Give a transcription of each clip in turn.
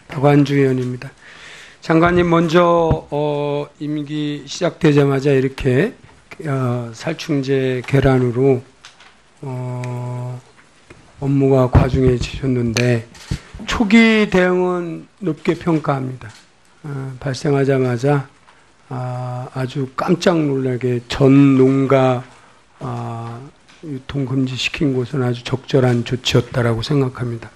박완주 의원입니다. 장관님, 먼저 임기 시작되자마자 이렇게 살충제 계란으로 업무가 과중해지셨는데 초기 대응은 높게 평가합니다. 발생하자마자 아주 깜짝 놀라게 전 농가 유통 금지시킨 곳은 아주 적절한 조치였다라고 생각합니다.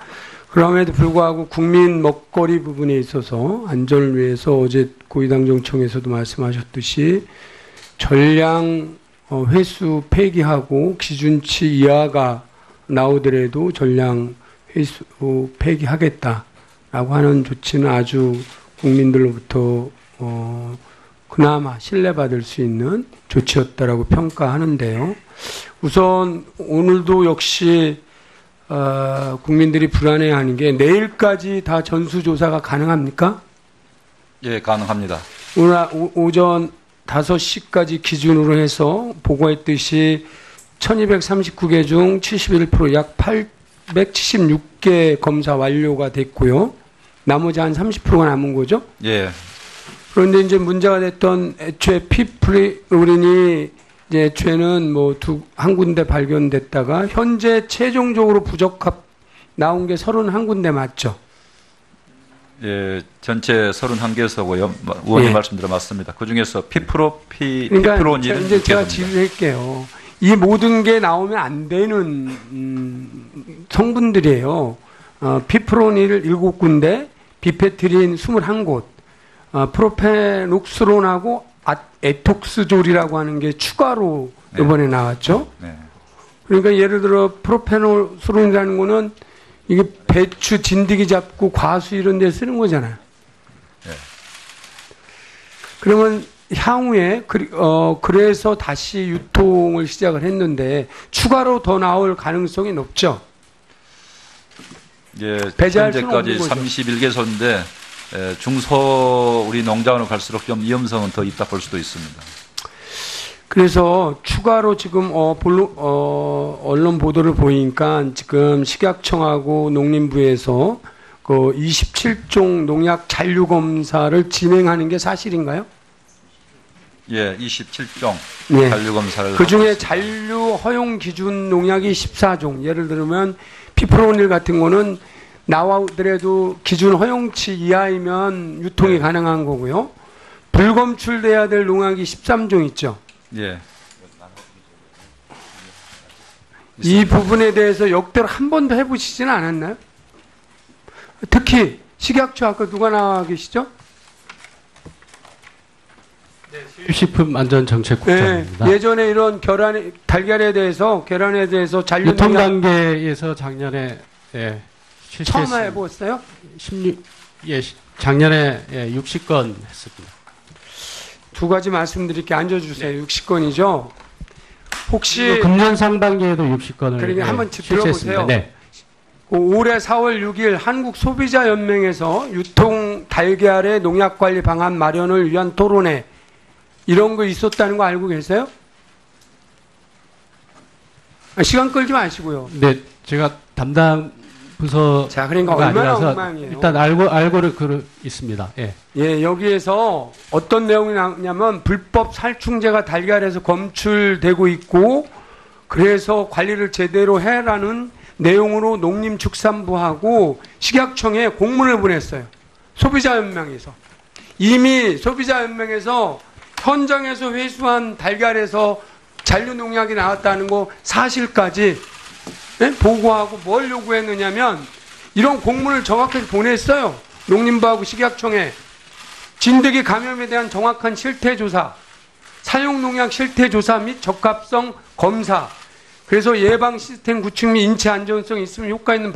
그럼에도 불구하고 국민 먹거리 부분에 있어서 안전을 위해서 어제 고위당정청에서도 말씀하셨듯이 전량 회수 폐기하고 기준치 이하가 나오더라도 전량 회수 폐기하겠다라고 하는 조치는 아주 국민들로부터 그나마 신뢰받을 수 있는 조치였다라고 평가하는데요. 우선 오늘도 역시 국민들이 불안해하는 게 내일까지 다 전수조사가 가능합니까? 예, 가능합니다. 오늘 오전 5시까지 기준으로 해서 보고했듯이 1239개 중 71% 약 876개 검사 완료가 됐고요. 나머지 한 30%가 남은 거죠? 예. 그런데 이제 문제가 됐던 애초에 피프로린이 이제 애초에는 한 군데 발견됐다가 현재 최종적으로 나온 게 31군데 맞죠? 예, 전체 31개소고요. 의원님 예. 말씀대로 맞습니다. 그 중에서 그러니까 피프로닌은 이제 제가 질의할게요. 이 모든 게 나오면 안 되는 성분들이에요. 피프로닐 7군데, 비페트린 21곳, 프로페녹스론하고 에톡스졸이라고 하는 게 추가로 네. 이번에 나왔죠. 네. 그러니까 예를 들어 프로페놀스론이라는 거는 이게 배추 진드기 잡고 과수 이런 데 쓰는 거잖아요. 네. 그러면 향후에 그래서 다시 유통을 시작을 했는데 추가로 더 나올 가능성이 높죠. 예, 배제할 수는 현재까지 없는 거죠. 31개소인데 중소 우리 농장으로 갈수록 좀 위험성은 더 있다 볼 수도 있습니다. 그래서 추가로 지금 언론 보도를 보니까 지금 식약청하고 농림부에서 그 27종 농약 잔류 검사를 진행하는 게 사실인가요? 예, 27종 네. 잔류 검사를 그 중에 하고 있습니다. 잔류 허용 기준 농약이 14종. 예를 들면 피프로닐 같은 거는 나오더라도 기준 허용치 이하이면 유통이 네. 가능한 거고요. 불검출돼야 될 농약이 13종 있죠. 예. 이 부분에 대해서 역대로 한 번도 해보시지는 않았나요? 특히 식약처 아까 누가 나와 계시죠? 수입식품안전정책국장입니다. 네, 예전에 이런 달걀에 대해서 계란에 대해서 잔류 유통 농약 단계에서 작년에 처음 실시했습니다. 해보았어요? 작년에 60건 했습니다. 두 가지 말씀드릴게 앉아주세요. 60건이죠. 혹시 금년 상반기에도 60건을 그러니까 한번 들어보세요. 네. 올해 4월 6일 한국소비자연맹에서 유통 달걀의 농약관리 방안 마련을 위한 토론회 이런 거 있었다는 거 알고 계세요? 시간 끌지 마시고요. 네, 제가 담당 부서 자, 그러니까 얼마나 엉망이에요. 일단 알고를 있습니다. 예. 예, 여기에서 어떤 내용이 나오냐면 불법 살충제가 달걀에서 검출되고 있고 그래서 관리를 제대로 해라는 내용으로 농림축산부하고 식약청에 공문을 보냈어요. 소비자연맹에서. 이미 소비자연맹에서 현장에서 회수한 달걀에서 잔류농약이 나왔다는 거 사실까지 보고하고 뭘 요구했느냐면 이런 공문을 정확하게 보냈어요. 농림부하고 식약청에 진드기 감염에 대한 정확한 실태조사, 사용농약 실태조사 및 적합성 검사, 그래서 예방 시스템 구축 및 인체 안전성이 있으면 효과 있는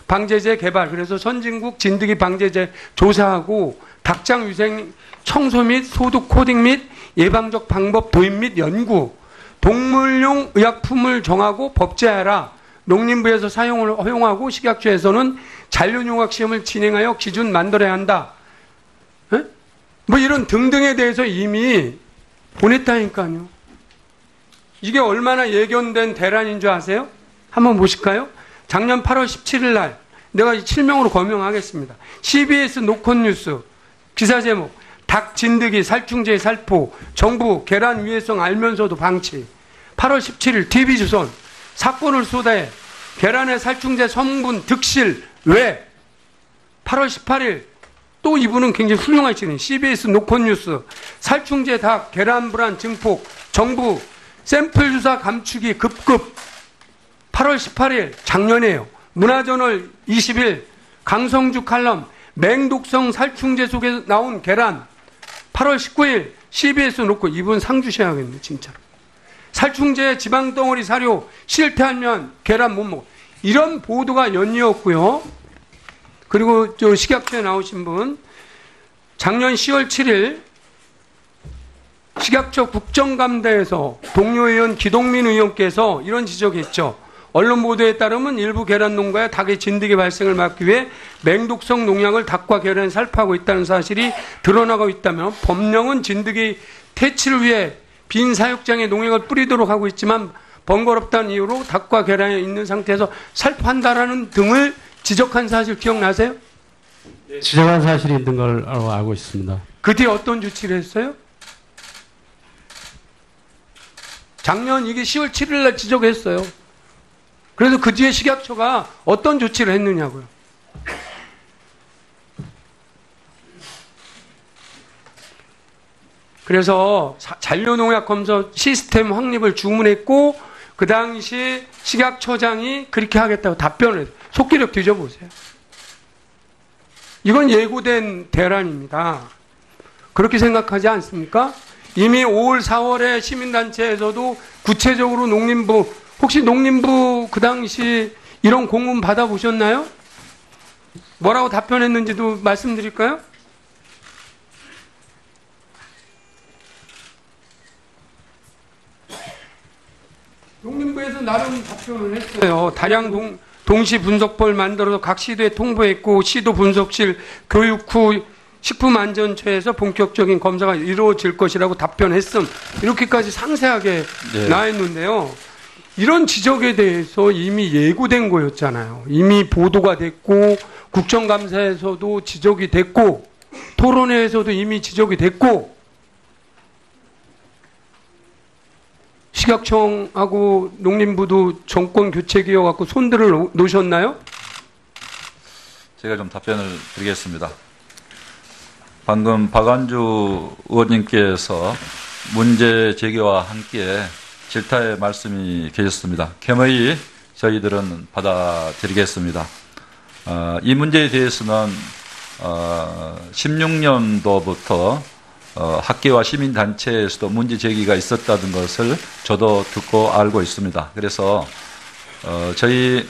방제제 개발, 그래서 선진국 진드기 방제제 조사하고 닭장 위생 청소 및 소독 코딩 및 예방적 방법 도입 및 연구, 동물용 의약품을 정하고 법제하라. 농림부에서 사용을 허용하고 식약처에서는 잔류농약 시험을 진행하여 기준 만들어야 한다. 에? 뭐 이런 등등에 대해서 이미 보냈다니까요. 이게 얼마나 예견된 대란인 줄 아세요? 한번 보실까요? 작년 8월 17일 날 내가 실명으로 거명하겠습니다. CBS 노컷뉴스 기사 제목 닭 진드기 살충제 살포 정부 계란 위해성 알면서도 방치. 8월 17일 TV조선 사건을 쏟아해 계란의 살충제 성분 득실 왜? 8월 18일 또 이분은 굉장히 훌륭하시는 CBS 노컷뉴스 살충제 닭 계란 불안 증폭 정부 샘플 주사 감추기 급급. 8월 18일 작년에요. 문화저널 20일 강성주 칼럼 맹독성 살충제 속에 나온 계란. 8월 19일 CBS 놓고 이분 상 주셔야겠네 진짜. 살충제 지방덩어리 사료 실패하면 계란 못 먹어. 이런 보도가 연이었고요. 그리고 저 식약처에 나오신 분 작년 10월 7일 식약처 국정감사에서 동료 의원 기동민 의원께서 이런 지적했죠. 언론 보도에 따르면 일부 계란 농가에 닭의 진드기 발생을 막기 위해 맹독성 농약을 닭과 계란에 살포하고 있다는 사실이 드러나고 있다면 법령은 진드기 퇴치를 위해 빈 사육장에 농약을 뿌리도록 하고 있지만 번거롭다는 이유로 닭과 계란에 있는 상태에서 살포한다라는 등을 지적한 사실 기억나세요? 지적한 사실이 있는 걸 알고 있습니다. 그 뒤에 어떤 조치를 했어요? 작년 이게 10월 7일 날 지적했어요. 그래서 그 뒤에 식약처가 어떤 조치를 했느냐고요. 그래서 잔류농약 검사 시스템 확립을 주문했고 그 당시 식약처장이 그렇게 하겠다고 답변을 했어요. 속기록 뒤져보세요. 이건 예고된 대란입니다. 그렇게 생각하지 않습니까? 이미 5월, 4월에 시민단체에서도 구체적으로 농림부, 혹시 농림부 그 당시 이런 공문 받아보셨나요? 뭐라고 답변했는지도 말씀드릴까요? 농림부에서 나름 답변을 했어요. 다량 동시 분석본을 만들어서 각 시도에 통보했고 시도 분석실 교육 후 식품안전처에서 본격적인 검사가 이루어질 것이라고 답변했음. 이렇게까지 상세하게 나와 있는데요. 이런 지적에 대해서 이미 예고된 거였잖아요. 이미 보도가 됐고 국정감사에서도 지적이 됐고 토론회에서도 이미 지적이 됐고 식약청하고 농림부도 정권 교체기여갖고 손들을 놓으셨나요? 제가 좀 답변을 드리겠습니다. 방금 박안주 의원님께서 문제 제기와 함께 질타의 말씀이 계셨습니다. 겸허히 저희들은 받아들이겠습니다. 이 문제에 대해서는 16년도부터 학계와 시민단체에서도 문제 제기가 있었다는 것을 저도 듣고 알고 있습니다. 그래서 저희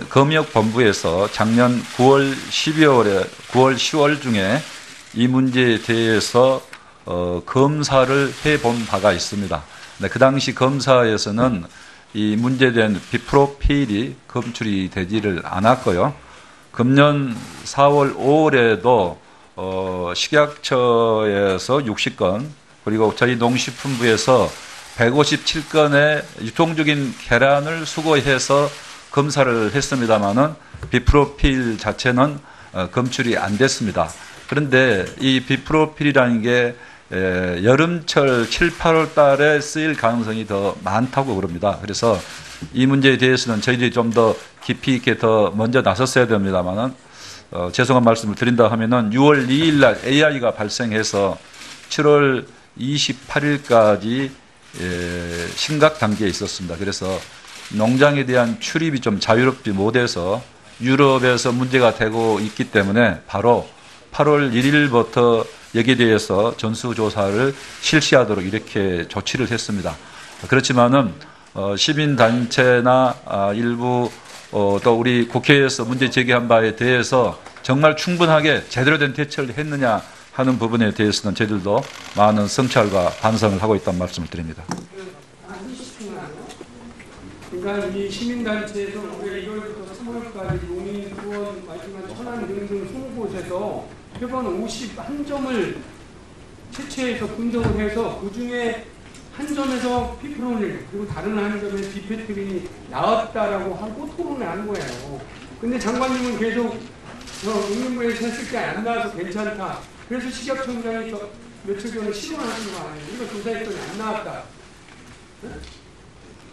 검역본부에서 작년 9월 10월 중에 이 문제에 대해서 검사를 해본 바가 있습니다. 네, 그 당시 검사에서는 이 문제된 비프로필이 검출이 되지를 않았고요. 금년 4월 5월에도 식약처에서 60건 그리고 저희 농식품부에서 157건의 유통적인 계란을 수거해서 검사를 했습니다마는 비프로필 자체는 검출이 안 됐습니다. 그런데 이 비프로필이라는 게 여름철 7, 8월 달에 쓰일 가능성이 더 많다고 그럽니다. 그래서 이 문제에 대해서는 저희들이 좀 더 깊이 있게 더 먼저 나섰어야 됩니다만은 죄송한 말씀을 드린다 하면은 6월 2일 날 AI가 발생해서 7월 28일까지 심각 단계에 있었습니다. 그래서 농장에 대한 출입이 좀 자유롭지 못해서 유럽에서 문제가 되고 있기 때문에 바로 8월 1일부터 여기에 대해서 전수조사를 실시하도록 이렇게 조치를 했습니다. 그렇지만은 시민단체나 일부 또 우리 국회에서 문제 제기한 바에 대해서 정말 충분하게 제대로 된 대처를 했느냐 하는 부분에 대해서는 저희들도 많은 성찰과 반성을 하고 있다는 말씀을 드립니다. 그러니까 이 시민단체에서 올해 1월부터 3월까지 농민, 후원, 말씀한 천안 등등 20곳에서 표본 51점을 채취해서 분석을 해서 그중에 한 점에서 피프로닐 그리고 다른 한 점에 비페트린이 나왔다라고 하고 토론을 한 거예요. 근데 장관님은 계속 농림부에서 했을 때 안 나와서 괜찮다. 그래서 식약청장이 며칠 전에 신고하는 거 아니에요. 이거 조사했더니 안 나왔다. 네?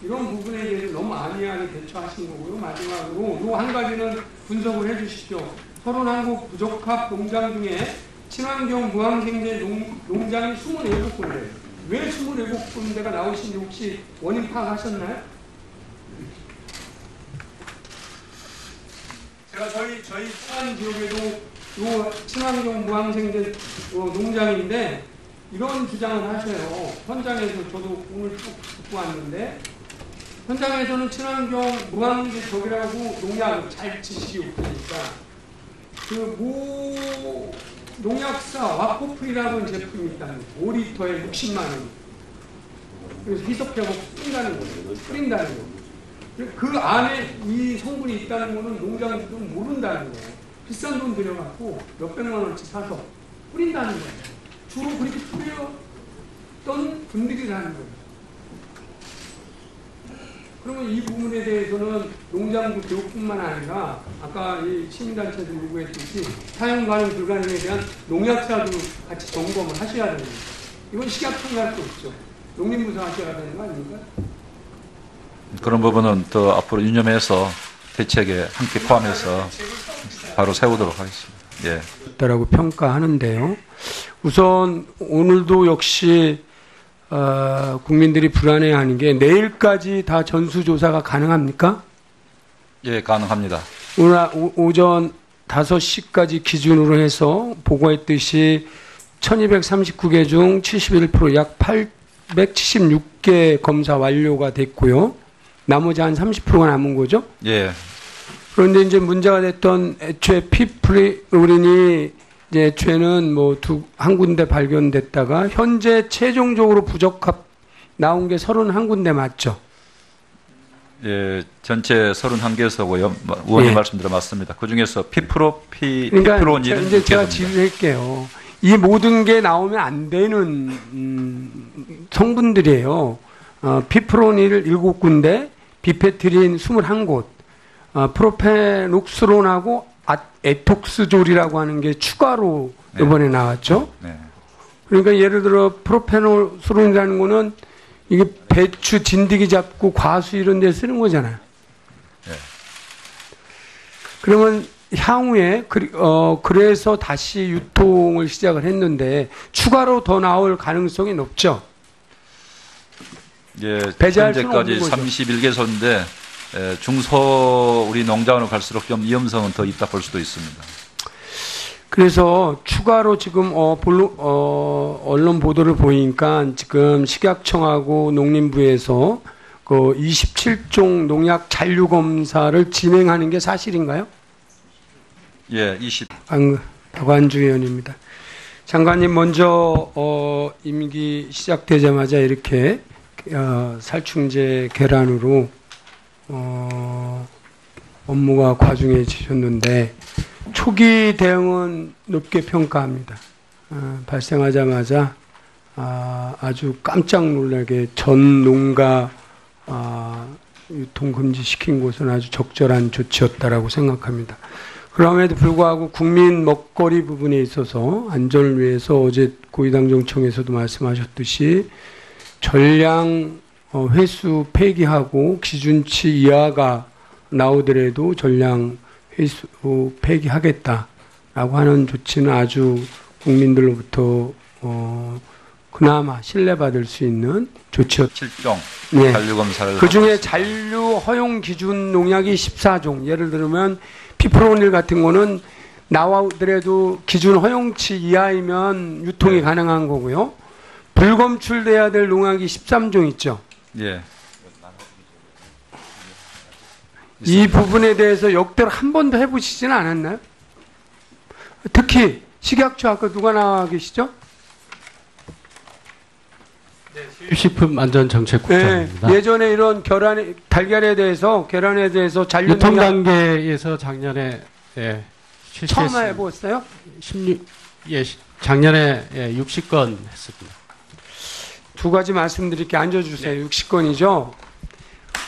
이런 부분에 대해서 너무 안이하게 대처하신 거고요. 마지막으로 요 한 가지는 분석을 해주시죠. 31곳 부적합 농장 중에 친환경 무항생제 농장이 27군데. 왜 27군데가 나오신지 혹시 원인 파악하셨나요? 제가 저희 부안 지역에도 요 친환경 무항생제 농장인데 이런 주장을 하셔요. 현장에서 저도 오늘 쭉 듣고 왔는데 현장에서는 친환경 무항생제적이라고 농약을 잘 지시고 그러니까 그 농약사 와코프리라는 제품이 있다는 거예요. 5리터에 60만 원. 그래서 희석해고 뿌린다는 거예요. 그 안에 이 성분이 있다는 거는 농장주도 모른다는 거예요. 비싼 돈 들여갖고 몇백만 원치 사서 뿌린다는 거예요. 주로 그렇게 뿌렸던 분들이라는 거예요. 그러면 이 부분에 대해서는 농장부 교육뿐만 아니라 아까 이 시민단체도 요구했듯이 사용 가능 불가능에 대한 농약사도 같이 점검을 하셔야 되는 거예요. 이건 식약청이 할 수 없죠. 농림부에서 하셔야 되는 거 아닙니까? 그런 부분은 더 앞으로 유념해서 대책에 함께 포함해서 바로 세우도록 하겠습니다. 예. 라고 평가하는데요. 우선 오늘도 역시 국민들이 불안해하는 게 내일까지 다 전수조사가 가능합니까? 예, 가능합니다. 오늘 오전 5시까지 기준으로 해서 보고했듯이 1239개 중 71% 약 876개 검사 완료가 됐고요. 나머지 한 30%가 남은 거죠? 예. 그런데 이제 문제가 됐던 애초에 피프로린이 이제 애초에는 한 군데 발견됐다가 현재 최종적으로 부적합 나온 게 31군데 맞죠? 예, 전체 31개소고요. 의원님 예. 말씀대로 맞습니다. 그 중에서 그러니까 피프로닐은 이제 제가 지휘할게요. 이 모든 게 나오면 안 되는 성분들이에요. 피프로닐 7군데, 비페트린 21곳, 프로페녹스론하고 에톡스졸이라고 하는 게 추가로 네. 이번에 나왔죠. 네. 그러니까 예를 들어 프로페녹스론이라는 거는 이게 배추 진드기 잡고 과수 이런 데 쓰는 거잖아요. 네. 그러면 향후에 그래서 다시 유통을 시작을 했는데 추가로 더 나올 가능성이 높죠. 예, 배제할 수는 현재까지 없는 거죠. 31개소인데 중소 우리 농장으로 갈수록 좀 위험성은 더 있다 볼 수도 있습니다. 그래서 추가로 지금 언론 보도를 보니까 지금 식약청하고 농림부에서 그 27종 농약 잔류 검사를 진행하는 게 사실인가요? 예, 박완주 의원입니다. 장관님 먼저 임기 시작되자마자 이렇게 살충제 계란으로 업무가 과중해지셨는데 초기 대응은 높게 평가합니다. 발생하자마자 아주 깜짝 놀라게 전 농가 유통 금지시킨 것은 아주 적절한 조치였다라고 생각합니다. 그럼에도 불구하고 국민 먹거리 부분에 있어서 안전을 위해서 어제 고위당정청에서도 말씀하셨듯이 전량 회수 폐기하고 기준치 이하가 나오더라도 전량 회수 폐기하겠다라고 하는 조치는 아주 국민들로부터 그나마 신뢰받을 수 있는 조치였. 7종 네. 잔류 검사를 그 중에 하고 있습니다. 잔류 허용 기준 농약이 14종. 예를 들면 피프로닐 같은 거는 나오더라도 기준 허용치 이하이면 유통이 네. 가능한 거고요. 불검출돼야 될 농약이 13종 있죠. 예. 이 부분에 대해서 역대로 한 번도 해보시지는 않았나요? 특히 식약처 아까 누가 나와 계시죠? 식품안전정책국장입니다. 예전에 이런 달걀에 대해서 계란에 대해서 잔류 유통 농약 단계에서 작년에 처음 실시했습니다. 해보았어요? 작년에 60건 했습니다. 두 가지 말씀드릴게 앉아주세요. 60건이죠.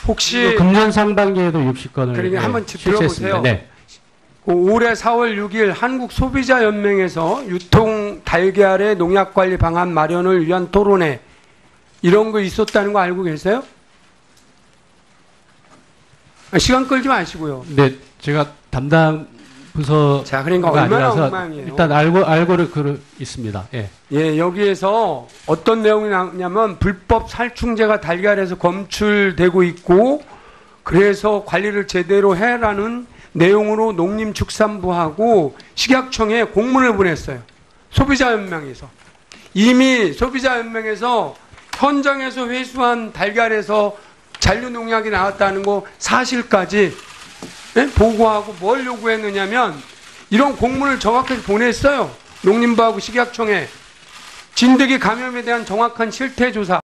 혹시 금년 상반기에도 60건을 그러니까 한번 실시했습니다. 들어보세요. 네. 올해 4월 6일 한국소비자연맹에서 유통 달걀의 농약관리 방안 마련을 위한 토론회 이런 거 있었다는 거 알고 계세요? 시간 끌지 마시고요. 네, 제가 담당 부서 자, 그러니까 얼마나 엉망이에요. 일단 알고를 있습니다. 예. 예, 여기에서 어떤 내용이 나오냐면 불법 살충제가 달걀에서 검출되고 있고 그래서 관리를 제대로 해라는 내용으로 농림축산부하고 식약청에 공문을 보냈어요. 소비자연맹에서. 이미 소비자연맹에서 현장에서 회수한 달걀에서 잔류농약이 나왔다는 거 사실까지 보고하고 뭘 요구했느냐면 이런 공문을 정확하게 보냈어요. 농림부하고 식약청에 진드기 감염에 대한 정확한 실태조사